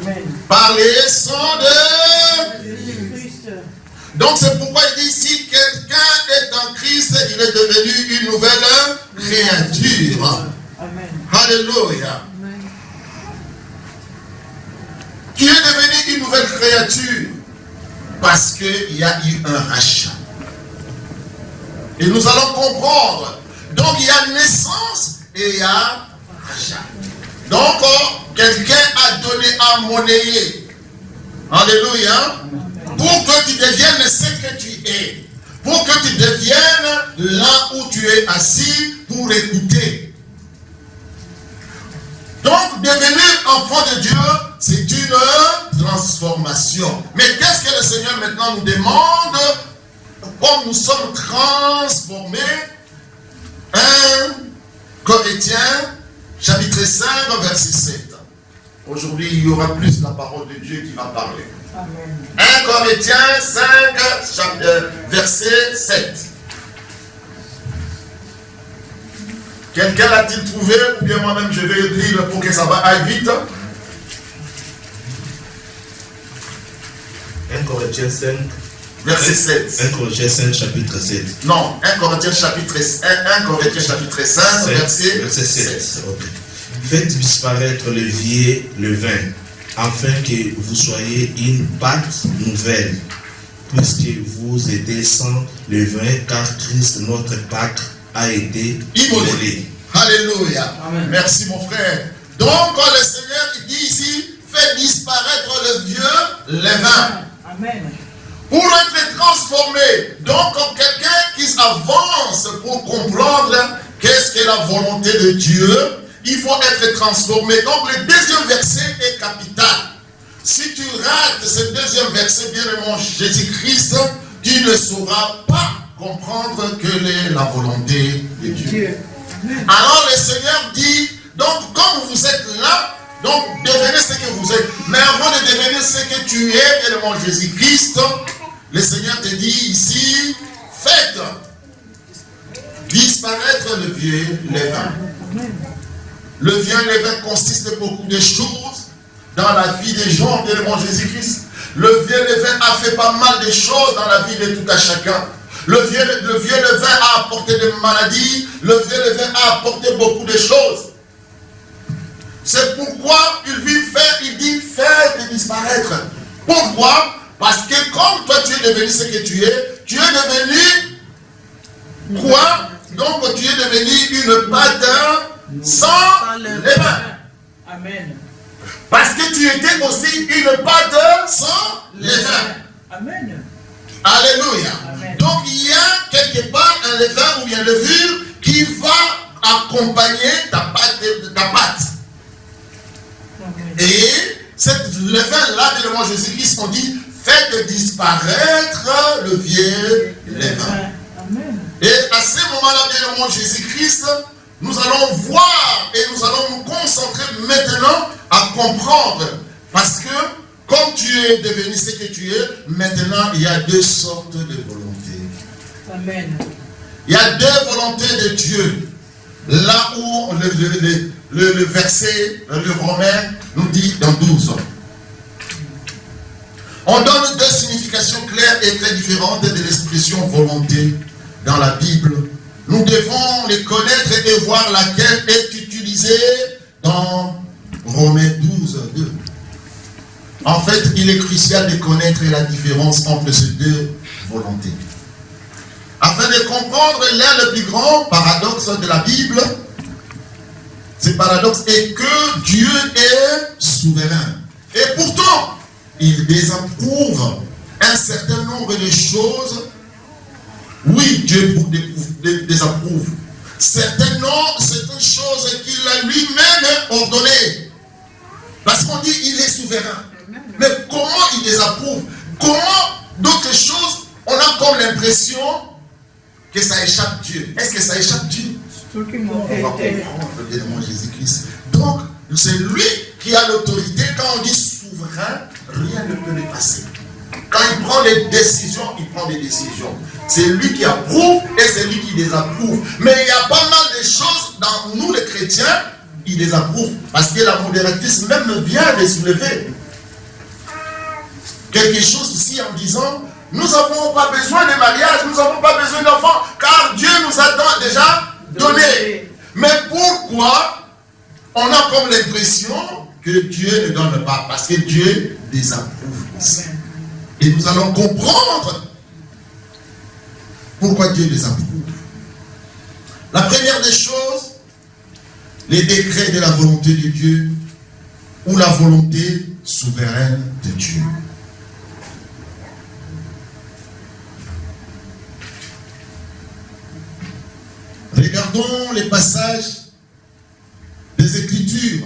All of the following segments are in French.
Amen. Par les sangs de Jésus-Christ. Donc c'est pourquoi il dit, si quelqu'un est en Christ, il est devenu une nouvelle créature. Amen. Alléluia. Amen. Tu es devenu une nouvelle créature parce qu'il y a eu un rachat. Et nous allons comprendre. Donc il y a naissance et il y a rachat. Donc quelqu'un a donné à monnayer. Alléluia. Pour que tu deviennes ce que tu es. Pour que tu deviennes là où tu es assis pour écouter. Donc devenir enfant de Dieu, c'est une transformation. Mais qu'est-ce que le Seigneur maintenant nous demande? Comme nous sommes transformés, 1 Corinthiens, chapitre 5, verset 7. Aujourd'hui, il y aura plus la parole de Dieu qui va parler. Amen. 1 Corinthiens 5, verset 7. Quelqu'un l'a-t-il trouvé? Ou bien moi-même je vais lire pour que ça aille vite. 1 Corinthiens 5, Verset 7. 1 Corinthiens 5, chapitre 7. Non, 1 Corinthiens chapitre 5, verset 7. Ok. Faites disparaître le vieil levain, afin que vous soyez une pâte nouvelle, puisque vous étiez sans levain, car Christ, notre Pâque, a été immolé. Alléluia. Amen. Merci mon frère. Donc le Seigneur il dit ici, faites disparaître le vieux levain. Amen. Pour être transformé. Donc quelqu'un qui avance pour comprendre qu'est-ce que la volonté de Dieu, il faut être transformé. Donc le deuxième verset est capital. Si tu rates ce deuxième verset, bien-aimé Jésus-Christ, tu ne sauras pas comprendre quelle est la volonté de Dieu. Dieu. Alors le Seigneur dit, donc comme vous êtes là, donc devenez ce que vous êtes. Mais avant de devenir ce que tu es, bien-aimé Jésus-Christ, le Seigneur te dit ici, faites disparaître le vieux levain. Le vieux levain consiste de beaucoup de choses dans la vie des gens, bien-aimé Jésus-Christ. Le vieux levain a fait pas mal de choses dans la vie de tout à chacun. Le vieux levain a apporté des maladies. Le vieux levain a apporté beaucoup de choses. C'est pourquoi il dit faites disparaître. Pourquoi? Parce que comme toi tu es devenu ce que tu es devenu quoi? Donc tu es devenu une pâte sans levain. Amen. Parce que tu étais aussi une pâte sans levain. Amen. Alléluia. Amen. Donc il y a quelque part un levain ou bien levure qui va accompagner ta pâte. Amen. Et cette levain-là, de mon Jésus-Christ, on dit, faites disparaître le vieux levain. Amen. Et à ce moment-là, bien mon Jésus-Christ, nous allons voir et nous allons nous concentrer maintenant à comprendre. Parce que, comme tu es devenu ce que tu es, maintenant, il y a deux sortes de volontés. Amen. Il y a deux volontés de Dieu. Là où le verset, le Romain, nous dit dans 12. On donne deux significations claires et très différentes de l'expression volonté dans la Bible. Nous devons les connaître et voir laquelle est utilisée dans Romains 12, 2. En fait, il est crucial de connaître la différence entre ces deux volontés. Afin de comprendre l'un des plus grands paradoxes de la Bible, ce paradoxe est que Dieu est souverain. Et pourtant, il désapprouve un certain nombre de choses. Oui, Dieu désapprouve certaines choses qu'il a lui-même ordonnées. Parce qu'on dit qu'il est souverain. Mais comment il désapprouve? Comment d'autres choses, on a comme l'impression que ça échappe Dieu. Est-ce que ça échappe Dieu? On va comprendre évidemment Jésus-Christ. Donc, c'est lui qui a l'autorité. Quand on dit souverain, rien ne peut le passer. Quand il prend des décisions, il prend des décisions. C'est lui qui approuve et c'est lui qui désapprouve. Mais il y a pas mal de choses dans nous les chrétiens, il désapprouve. Parce que la modératrice même vient de soulever. quelque chose ici en disant, nous n'avons pas besoin de mariage, nous n'avons pas besoin d'enfants, car Dieu nous a déjà donné. Mais pourquoi on a comme l'impression que Dieu ne donne pas? Parce que Dieu désapprouve ça. Et nous allons comprendre pourquoi Dieu désapprouve. La première des choses, les décrets de la volonté de Dieu ou la volonté souveraine de Dieu. Regardons les passages des Écritures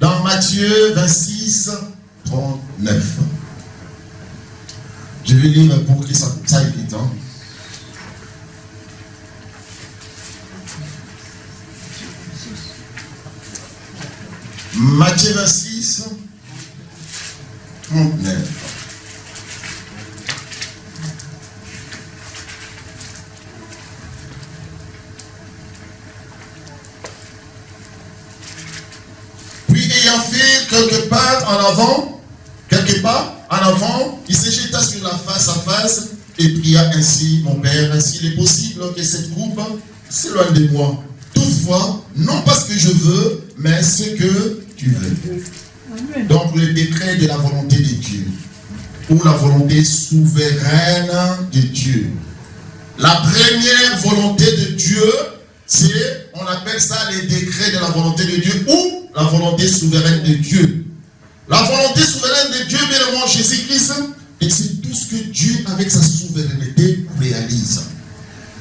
dans Matthieu 26, 39. Je vais lire pour que ça aille vite. Hein. Matthieu 26, 39. Puis ayant fait quelque part en avant, il se jeta sur la face à face et pria ainsi, mon Père, s'il est possible que cette coupe s'éloigne de moi. Toutefois, non pas ce que je veux, mais ce que tu veux. Amen. Donc le décret de la volonté de Dieu, ou la volonté souveraine de Dieu. La première volonté de Dieu, c'est, on appelle ça les décrets de la volonté de Dieu, ou la volonté souveraine de Dieu. La volonté souveraine de Dieu, bien aimé Jésus-Christ, et c'est tout ce que Dieu, avec sa souveraineté, réalise.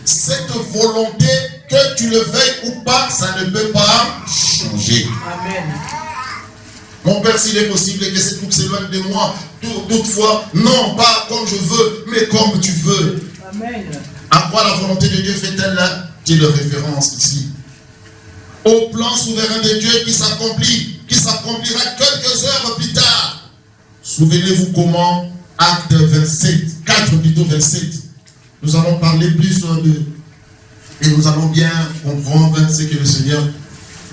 Cette volonté, que tu le veuilles ou pas, ça ne peut pas changer. Amen. Mon Père, s'il est possible que cette coupe s'éloigne de moi, toutefois, non pas comme je veux, mais comme tu veux. Amen. À quoi la volonté de Dieu fait-elle là? Qui le référence ici. Au plan souverain de Dieu qui s'accomplira quelques heures plus tard. Souvenez-vous comment, acte 27, 4 plutôt 27. Nous allons parler plus de... Et nous allons bien comprendre ce que le Seigneur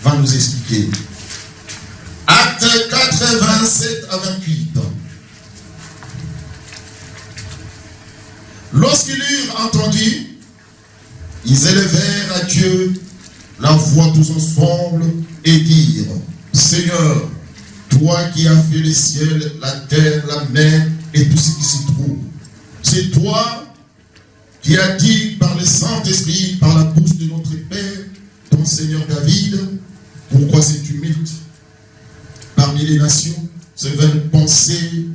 va nous expliquer. Acte 4, 27 à 28. Lorsqu'ils eurent entendu, ils élevèrent à Dieu la voix tous ensemble et dirent, Seigneur, toi qui as fait les ciels, la terre, la mer et tout ce qui s'y trouve, c'est toi qui as dit par le Saint-Esprit, par la bouche de notre Père, ton Seigneur David, pourquoi c'est tumulte parmi les nations, ce vaine pensée.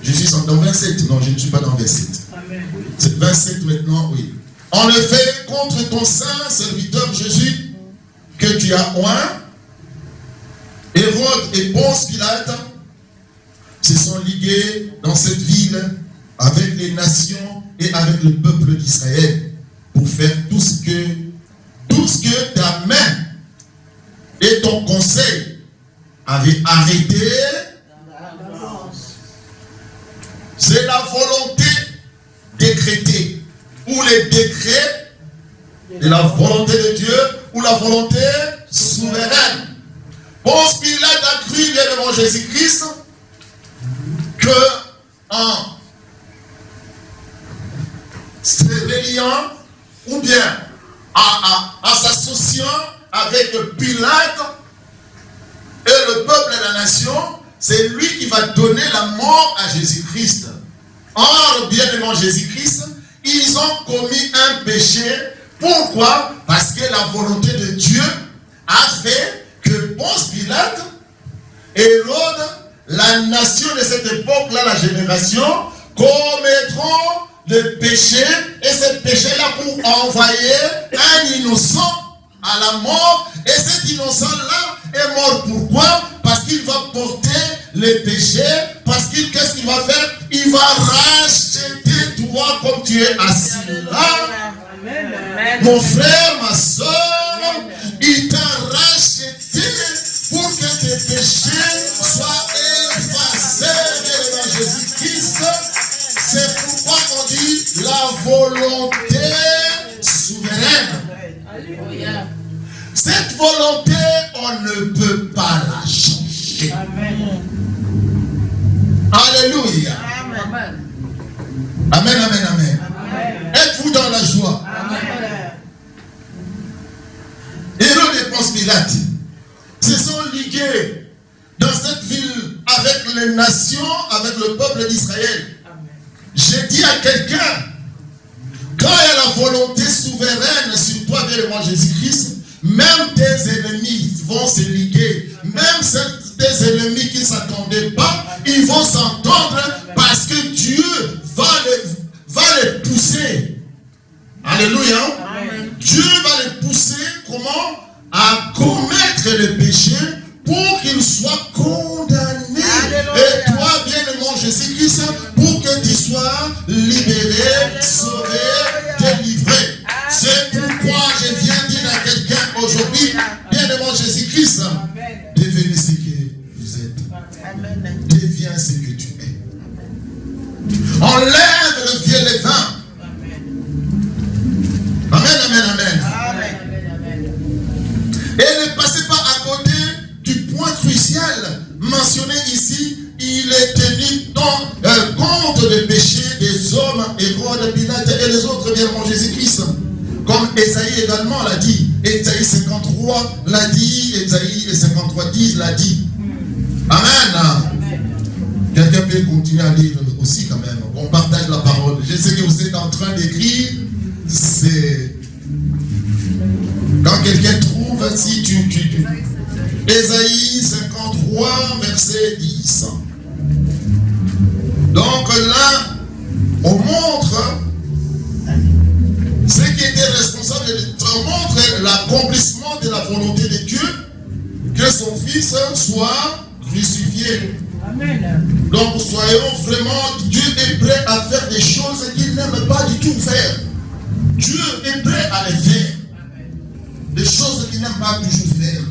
Je suis dans 27, non, je ne suis pas dans 27. C'est 27 maintenant, oui. En effet, contre ton saint serviteur Jésus, que tu as oint, Hérode et Ponce Pilate se sont ligués dans cette ville avec les nations et avec le peuple d'Israël pour faire tout ce que ta main et ton conseil avaient arrêté. C'est la volonté décrétée ou les décrets de la volonté de Dieu ou la volonté souveraine. Ponce Pilate a cru bien devant Jésus-Christ que en se réveillant ou bien en s'associant avec Pilate et le peuple et la nation, c'est lui qui va donner la mort à Jésus-Christ. Or, bien devant Jésus-Christ, ils ont commis un péché. Pourquoi? Parce que la volonté de Dieu a fait que Ponce Pilate, Hérode, la nation de cette époque-là, la génération, commettront le péché, et ce péché-là pour envoyer un innocent à la mort, et cet innocent-là est mort. Pourquoi? Parce qu'il va porter les péchés, parce qu'il, qu'est-ce qu'il va faire? Il va racheter toi comme tu es assis là. Amen. Mon frère, ma soeur, il t'a racheté pour que tes péchés soient effacés devant Jésus-Christ. C'est pourquoi on dit la volonté souveraine. Alléluia. Cette volonté, on ne peut pas la changer. Amen. Alléluia. Amen. Amen, amen, amen. Amen. Êtes-vous dans la joie? Amen. Hérode et Ponce Pilate se sont ligués dans cette ville avec les nations, avec le peuple d'Israël. J'ai dit à quelqu'un, quand il y a la volonté souveraine sur toi, bien moi Jésus-Christ, même tes ennemis vont se liguer. Même tes ennemis qui ne s'attendaient pas, ils vont s'entendre parce que Dieu va les pousser. Alléluia. Amen. Dieu va les pousser, comment? À commettre le péché pour qu'ils soient condamnés. Alléluia. Et toi, bien-aimé Jésus-Christ, pour que tu sois libéré, sauvé, délivré. C'est pourquoi je viens dire à quelqu'un aujourd'hui, bien-aimé Jésus-Christ, Amen. devenez ce que vous êtes. Deviens ce que tu es. Enlève le vieux levain. Amen, amen, amen. Amen. Et ne passez pas à côté du point crucial mentionné ici. Il est tenu compte des péchés des hommes, Hérode, Pilate et les autres bien mon Jésus-Christ. Comme Ésaïe également l'a dit. Ésaïe 53 l'a dit. Ésaïe 53, 10 l'a dit. Amen. Quelqu'un peut continuer à lire aussi quand même. On partage la parole. Je sais que vous êtes en train d'écrire. C'est... Quand quelqu'un trouve, si tu... Ésaïe 53, verset 10. Donc là, on montre ce qui était responsable, on montre l'accomplissement de la volonté de Dieu, que son Fils soit crucifié. Amen. Donc soyons vraiment, Dieu est prêt à faire des choses qu'il n'aime pas du tout faire. Dieu est prêt à les faire. Des choses qu'il n'aime pas toujours faire.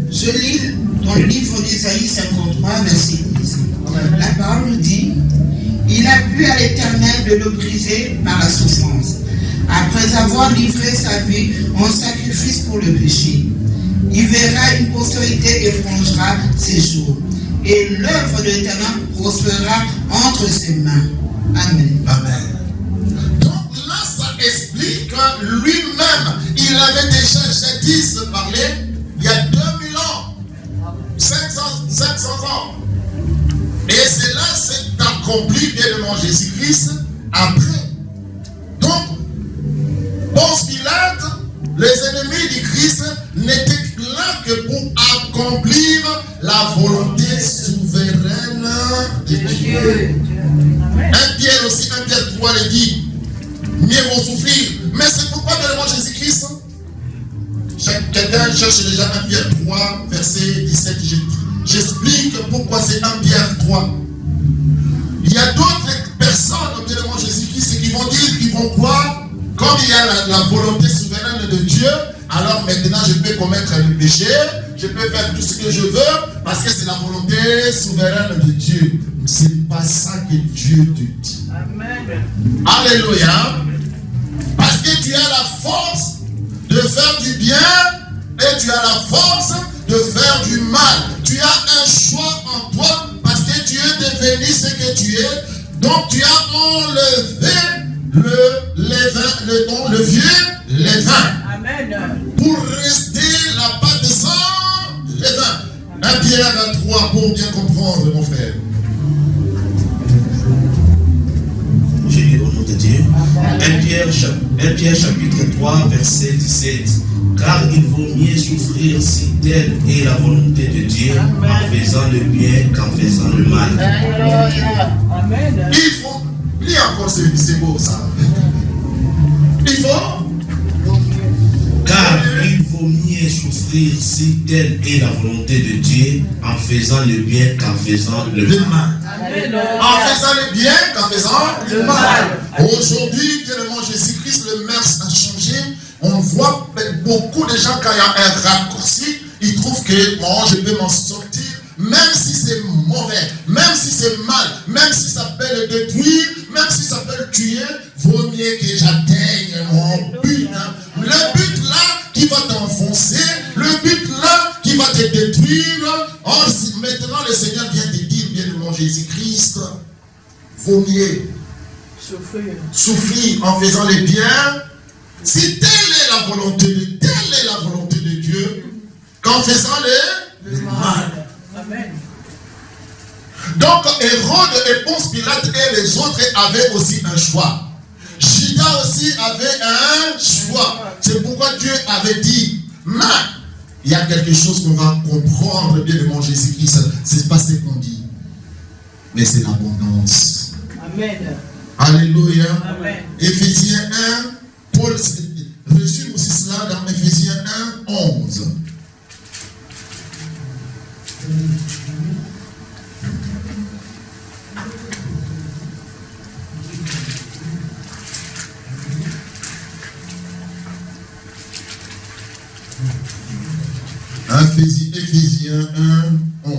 Je lis dans le livre d'Ésaïe 53, verset 10. La parole dit: il a plu à l'Éternel de le briser par la souffrance, après avoir livré sa vie en sacrifice pour le péché. Il verra une postérité et prolongera ses jours, et l'œuvre de l'Éternel prospérera entre ses mains. Amen. Amen. Donc là, ça explique que lui-même, il avait déjà jadis parlé, il y a 2000 ans, 500 ans. Et cela s'est accompli, bien devant Jésus-Christ, après. Donc, Ponce Pilate, les ennemis du Christ n'étaient là que pour accomplir la volonté souveraine de Dieu. Un Pierre aussi, 1 Pierre 3 le dit, mieux vaut souffrir. Mais c'est pourquoi, bien devant Jésus-Christ, quelqu'un cherche déjà 1 Pierre 3, verset 17, j'explique pourquoi c'est 1 Pierre 3. Il y a d'autres personnes, bien devant Jésus-Christ, qui vont dire, qui vont croire, comme il y a la volonté souveraine de Dieu, alors maintenant je peux commettre le péché, je peux faire tout ce que je veux, parce que c'est la volonté souveraine de Dieu. C'est pas ça que Dieu te dit. Amen. Alléluia. Parce que tu as la force de faire du bien et tu as la force de faire du mal. Tu as un choix en toi parce que tu es devenu ce que tu es. Donc tu as enlevé le vieux levain. Amen. Pour rester la pâte sans levain. 1 Pierre 3 pour bien comprendre mon frère. Je lis au nom de Dieu. 1 Pierre chapitre 3 verset 17. Car il vaut mieux souffrir si telle est la volonté de Dieu en faisant le bien qu'en faisant le mal. Amen. Il faut, lis encore c'est beau ça. Il faut, Car il vaut mieux souffrir si telle est la volonté de Dieu en faisant le bien qu'en faisant le le mal. mal. Amen. En faisant le bien qu'en faisant le mal. mal. Aujourd'hui, tellement Jésus-Christ, le mœurs a changé. On voit beaucoup de gens, quand il y a un raccourci, ils trouvent que bon, je peux m'en sortir, même si c'est mauvais, même si c'est mal, même si ça peut le détruire, même si ça peut le tuer, vaut mieux que j'atteigne mon but. Le but là qui va t'enfoncer, le but là qui va te détruire. Or, maintenant le Seigneur vient te dire, bien-aimé Jésus-Christ, vaut mieux souffrir en faisant les biens, si telle est la volonté de Dieu, qu'en faisant le mal. Amen. Donc Hérode et Ponce Pilate et les autres avaient aussi un choix. Judas aussi avait un choix. C'est pourquoi Dieu avait dit, mais il y a quelque chose qu'on va comprendre bien de mon Jésus-Christ. C'est pas ce qu'on dit, mais c'est l'abondance. Amen. Alléluia. Amen. Éphésiens 1, Paul résume aussi cela dans Éphésiens 1, 11. Éphésiens 1, 11.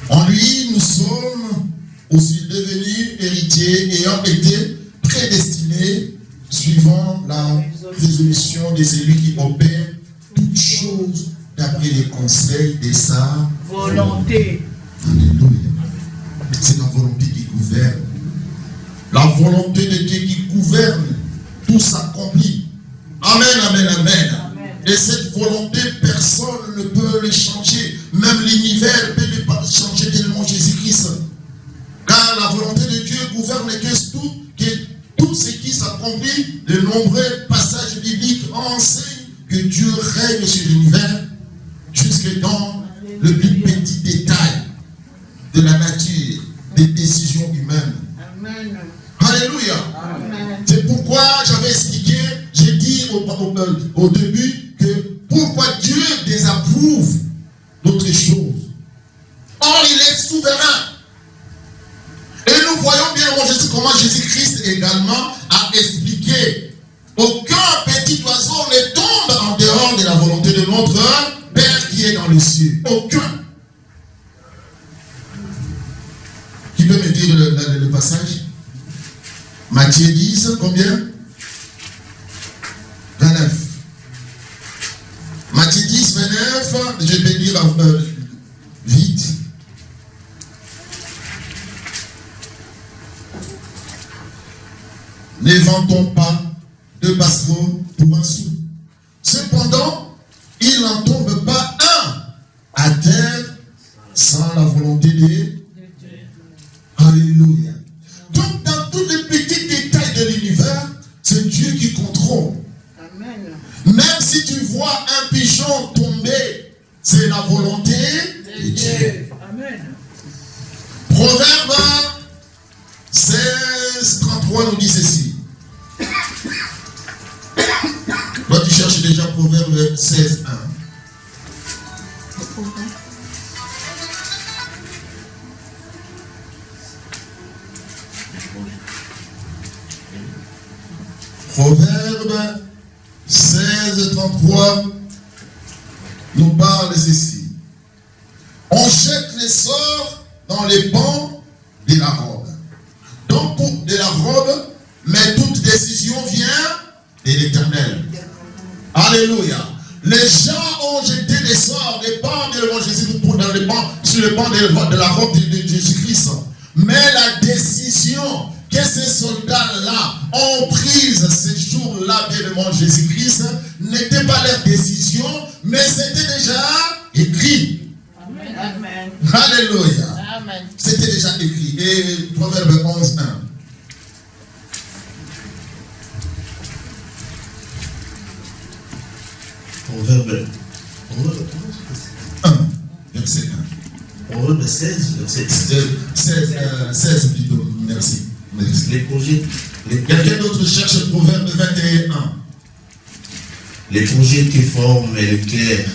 En lui, nous sommes aussi devenus héritiers ayant été prédestinés suivant la résolution de celui qui opère toutes choses d'après les conseils de sa volonté. Alléluia. C'est la volonté qui gouverne. La volonté de Dieu qui gouverne, tout s'accomplit. Amen, amen, amen. Et cette volonté, personne ne peut le changer. Même l'univers ne peut pas changer tellement Jésus-Christ. Car la volonté de Dieu gouverne que tout ce qui s'accomplit. De nombreux passages bibliques enseignent que Dieu règne sur l'univers jusque dans le plus petit détail de la nature, des décisions humaines. Amen. Alléluia. Amen. C'est pourquoi j'avais expliqué, j'ai dit au début que pourquoi Dieu désapprouve d'autres choses. Or, il est souverain. Et nous voyons bien comment Jésus-Christ également a expliqué. Aucun petit oiseau ne tombe en dehors de la volonté de notre Père qui est dans les cieux. Aucun. Qui peut me dire le passage? Matthieu 10, combien? 29. Matthieu 10, 29, je vais lire vite. Ne vantons pas deux passereaux pour un sou. Cependant, il n'en tombe pas un à terre sans la volonté de Dieu. Alléluia. Donc, dans tous les petits détails de l'univers, c'est Dieu qui contrôle. Amen. Même si tu vois un pigeon tomber, c'est la volonté de Dieu. Amen. Proverbe 16, 33 nous dit ceci. Toi, tu cherches déjà Proverbe 16, 1. Proverbe 16, 33 nous parle ceci. On jette les sorts dans les bancs de la robe. Donc, pour de la robe, mais toute décision vient de l'Éternel. Alléluia. Les gens ont jeté les sorts, les bancs de Jésus dans les bancs, sur les bancs de la robe de Jésus-Christ. Mais la décision que ces soldats-là ont prise ce jour-là, bien devant Jésus-Christ, n'était pas leur décision, mais c'était déjà écrit. Amen. Amen. Alléluia. Amen. C'était déjà écrit. Et Proverbe 11, 1. Proverbe 1, verset 1. Proverbe 16, verset 16 plutôt. Merci. Merci. Les projets, Quelqu'un d'autre cherche Proverbe 21. les projets qui forment le cœur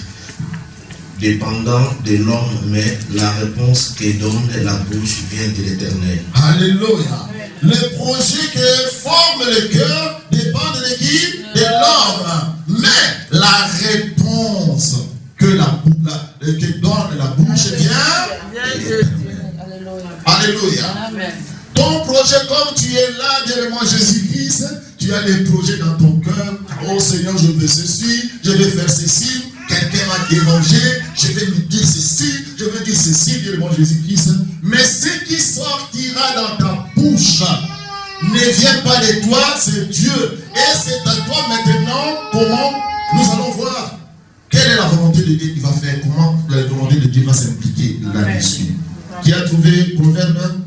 dépendant de l'homme, mais la réponse que donne la bouche vient de l'Éternel. Alléluia. Les projets que forme le cœur dépendent de qui? De l'homme. Mais la réponse que donne la bouche vient de l'Éternel. Alléluia. Amen. Ton projet, comme tu es là, bien-aimé Jésus-Christ, tu as des projets dans ton cœur. Oh Seigneur, je veux ceci, je vais faire ceci. Quelqu'un m'a dérangé, je vais lui dire ceci, je vais dire ceci, dit le bon Jésus-Christ. Mais ce qui sortira dans ta bouche ne vient pas de toi, c'est Dieu. Et c'est à toi maintenant comment nous allons voir quelle est la volonté de Dieu qui va faire, comment la volonté de Dieu va s'impliquer là-dessus. Qui a trouvé Proverbe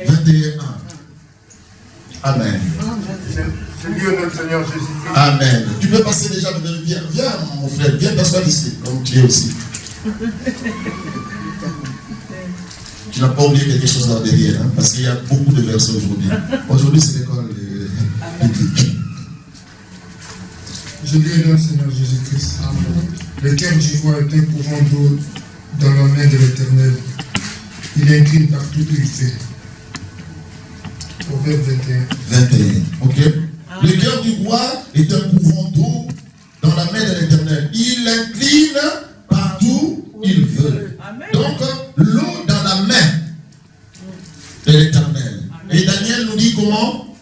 21. Amen. C'est Dieu notre Seigneur Jésus-Christ. Amen. Tu peux passer déjà, viens mon frère, viens t'asseoir ici, donc tu es aussi. Tu n'as pas oublié quelque chose là derrière, hein, parce qu'il y a beaucoup de versets aujourd'hui. Aujourd'hui, c'est l'école biblique. Je dis à notre Seigneur Jésus-Christ. Le cœur d'ivoire est un courant d'eau dans la main de l'Éternel. Il incline partout où il fait. Proverbe 21. 21, ok. Le cœur du roi est un courant d'eau dans la main de l'Éternel. Il incline partout où il veut. Donc, l'eau dans la main de l'Éternel. Et Daniel nous dit comment?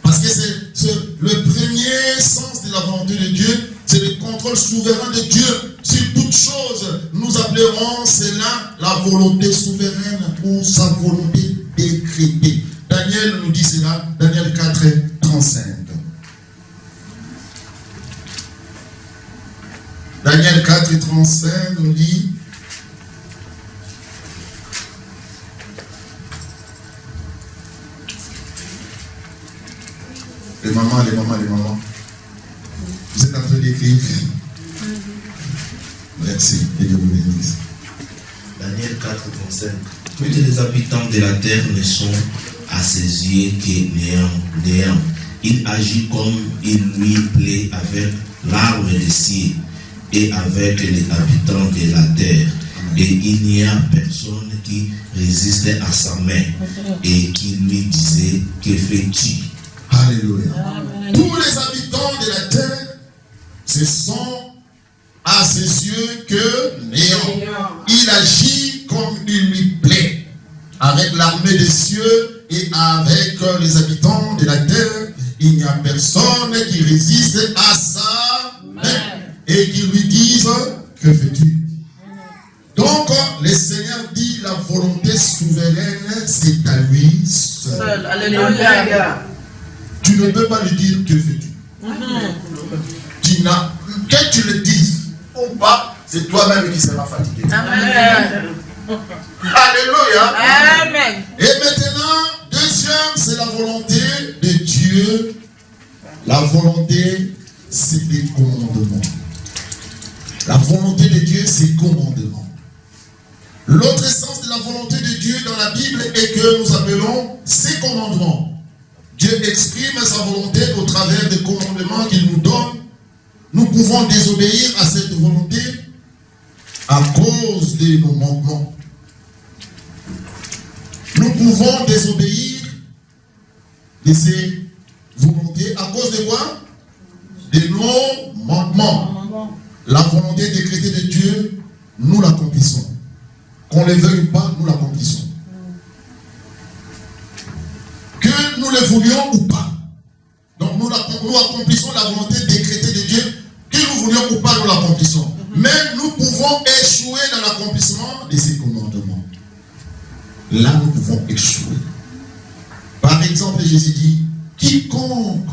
Parce que c'est le premier sens de la volonté de Dieu, c'est le contrôle souverain de Dieu sur toute chose. Nous appellerons cela la volonté souveraine ou sa volonté décrétée. Daniel nous dit cela, Daniel 4, 35. Daniel 4, 35 nous dit: les mamans, vous êtes en train d'écrire. Merci, et Dieu vous bénisse. Daniel 4, 35. Tous les habitants de la terre ne sont à ses yeux que néant. Il agit comme il lui plaît avec l'arbre de ciel et avec les habitants de la terre. Et il n'y a personne qui résistait à sa main et qui lui disait: que fais-tu? Alléluia. Amen. Tous les habitants de la terre, ce sont à ses yeux que néant. Il agit comme il lui plaît, avec l'armée des cieux et avec les habitants de la terre. Il n'y a personne qui résiste à sa main et qui lui dise: que fais-tu? Donc, le Seigneur dit la volonté souveraine, c'est à lui seul. Alléluia. Tu ne peux pas lui dire: que fais-tu? Que tu le dises ou pas, c'est toi-même qui seras fatigué. Amen. Alléluia. Amen. Et maintenant, deuxième, c'est la volonté de Dieu. La volonté, c'est des commandements. La volonté de Dieu, c'est commandement. L'autre sens de la volonté de Dieu dans la Bible est que nous appelons ses commandements. Dieu exprime sa volonté au travers des commandements qu'il nous donne. Nous pouvons désobéir à cette volonté à cause de nos manquements. Nous pouvons désobéir de ces volontés à cause de quoi? De nos manquements. La volonté décrétée de Dieu, nous l'accomplissons. Qu'on le veuille ou pas, nous l'accomplissons. Que nous le voulions ou pas. Donc nous accomplissons la volonté décrétée de Dieu. Que nous voulions ou pas, nous l'accomplissons. Mais nous pouvons échouer dans l'accomplissement de ces commandements. Là, nous pouvons échouer. Par exemple, Jésus dit: quiconque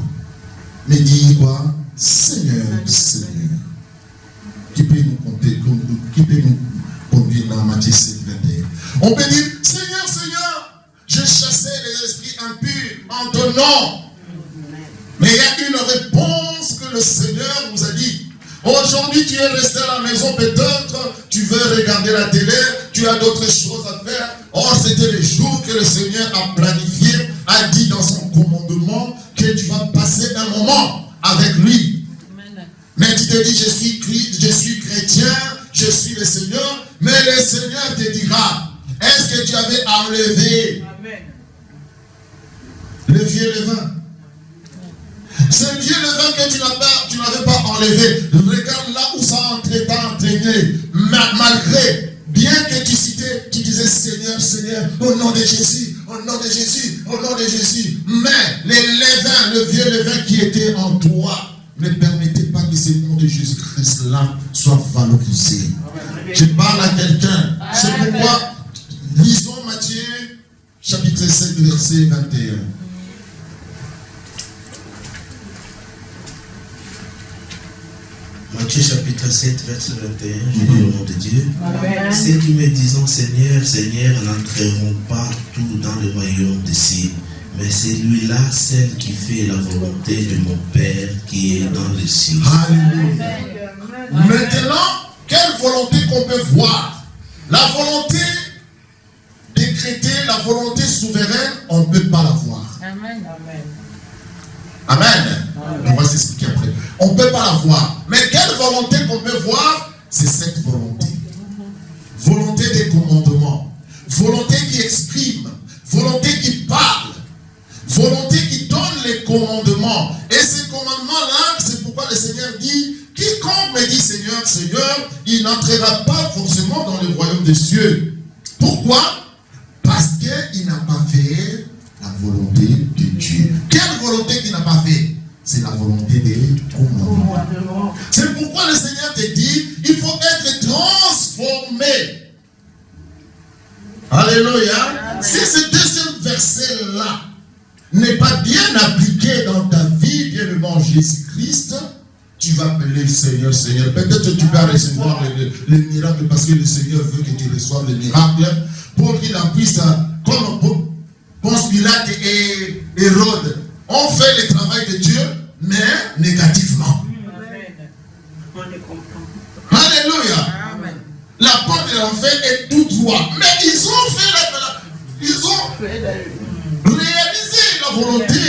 me dit quoi? Seigneur, Seigneur. Qui peut nous compter, qui peut nous conduire dans Matthieu 7, 21. On peut dire: Seigneur, Seigneur, je chassais les esprits impurs en ton nom. Mais il y a une réponse que le Seigneur nous a dit. Aujourd'hui, tu es resté à la maison, peut-être, tu veux regarder la télé, tu as d'autres choses à faire. Or, c'était le jour que le Seigneur a planifié, a dit dans son commandement que tu vas passer un moment avec lui. Amen. Mais tu te dis: je suis chrétien, je suis le Seigneur, mais le Seigneur te dira: est-ce que tu avais enlevé le vieux levain? Ce vieux levain que tu n'avais pas enlevé, regarde là où ça t'a entraîné. Malgré, bien que tu disais: Seigneur, Seigneur, au nom de Jésus, au nom de Jésus, au nom de Jésus. Mais le vieux levain qui était en toi ne permettait pas que ce monde de Jésus-Christ là soit valorisée. Je parle à quelqu'un. C'est pourquoi, lisons Matthieu, chapitre 7, verset 21. Matthieu chapitre 7, verset 21, je dis au nom de Dieu. Amen. Ceux qui me disent Seigneur, Seigneur, n'entreront pas tout dans le royaume des cieux, mais celui-là, celle qui fait la volonté de mon Père qui est dans les cieux. Alléluia. Maintenant, quelle volonté qu'on peut voir? La volonté décrétée, la volonté souveraine, on ne peut pas la voir. Amen. Amen. On va s'expliquer après. On ne peut pas la voir. Mais quelle volonté qu'on peut voir? C'est cette volonté. Volonté des commandements. Volonté qui exprime. Volonté qui parle. Volonté qui donne les commandements. Et ces commandements-là, c'est pourquoi le Seigneur dit, quiconque me dit Seigneur, Seigneur, il n'entrera pas forcément dans le royaume des cieux. Pourquoi? Parce qu'il n'a pas fait la volonté de Dieu. Quelle volonté qu'il n'a pas fait? C'est la volonté des commandements. C'est pourquoi le Seigneur te dit, il faut être transformé. Alléluia. Si ce deuxième verset-là n'est pas bien appliqué dans ta vie, bien le en Jésus-Christ, tu vas appeler Seigneur, Seigneur. Peut-être tu vas recevoir le miracle parce que le Seigneur veut que tu reçoives le miracle pour qu'il en puisse, comme Ponce Pilate et Hérode ont fait le travail de Dieu, mais négativement. Alléluia. La porte de l'enfer est tout droit. Mais ils ont fait réalisé la volonté